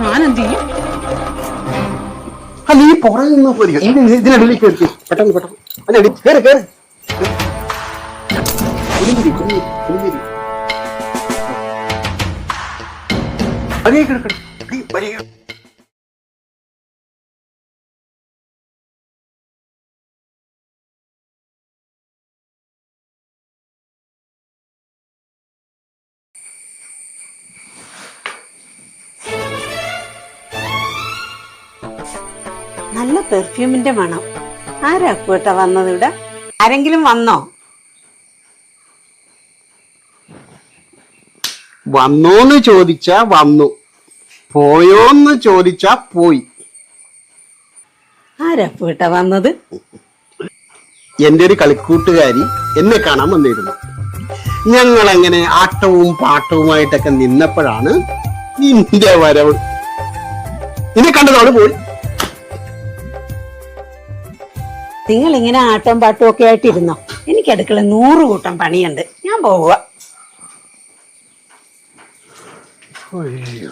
ഞാനെന്ത് ചെയ്യും? നീ പുറകെ നിന്നാ പോരി. ഇതിനടിയിലേക്ക് എടുത്തു പെട്ടെന്ന് പെട്ടെന്ന്. അല്ല കേറ് കേറ്. അതേ കിടക്കണം. നല്ല പെർഫ്യൂമിന്റെ മണം. ആരാ കൂട്ട വന്നത് ഇവിടെ? ആരെങ്കിലും വന്നോ? വന്നോന്ന് ചോദിച്ചാ വന്നു, പോയോന്ന് ചോദിച്ചാ പോയി. ആരാ കൂട്ട വന്നത്? എന്റെ ഒരു കളിക്കൂട്ടുകാരി എന്നെ കാണാൻ വന്നിരുന്നു. ഞങ്ങൾ അങ്ങനെ ആട്ടവും പാട്ടവുമായിട്ടൊക്കെ നിന്നപ്പോഴാണ് നിന്റെ വരവ്. നിന്നെ കണ്ടതോട് പോയി. നിങ്ങൾ ഇങ്ങനെ ആട്ടവും പാട്ടും ഒക്കെ ആയിട്ടിരുന്നോ? എനിക്ക് അടുക്കള 100 കൂട്ടം പണിയുണ്ട്. ഞാൻ പോവുക. അയ്യോ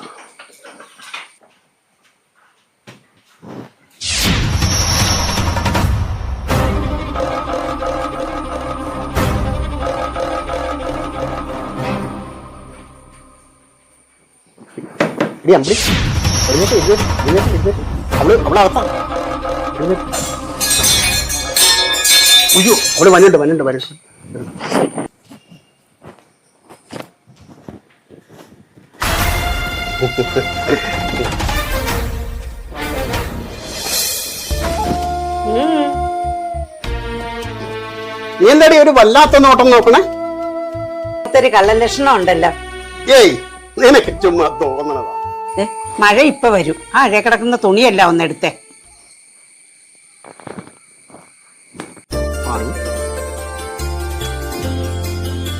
അവള് വന്നിട്ട് നീ എന്താടി ഒരു വല്ലാത്ത നോട്ടം നോക്കണേ? ഒരു കള്ളലക്ഷണം ഉണ്ടല്ലോ. ഏയ് നിനക്ക് ചുമ്മാ തോന്നണതാ. മഴ ഇപ്പൊ വരും. ആ അഴ കിടക്കുന്ന തുണിയല്ല ഒന്നെടുത്തേ.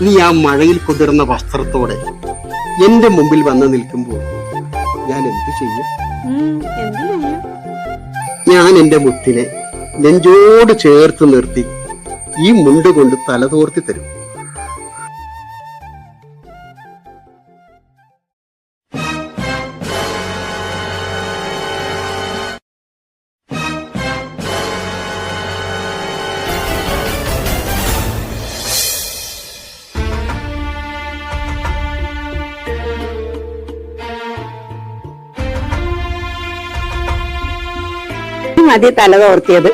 നീ ആ മഴയിൽ കുതിർന്ന വസ്ത്രത്തോടെ എന്റെ മുമ്പിൽ വന്ന് നിൽക്കുമ്പോൾ ഞാൻ എന്ത് ചെയ്യും? ഞാൻ എന്റെ മുത്തിനെ നെഞ്ചോട് ചേർത്ത് നിർത്തി ഈ മുണ്ട് കൊണ്ട് തലതോർത്തി തരും. മതി തല തോർത്തിയത്.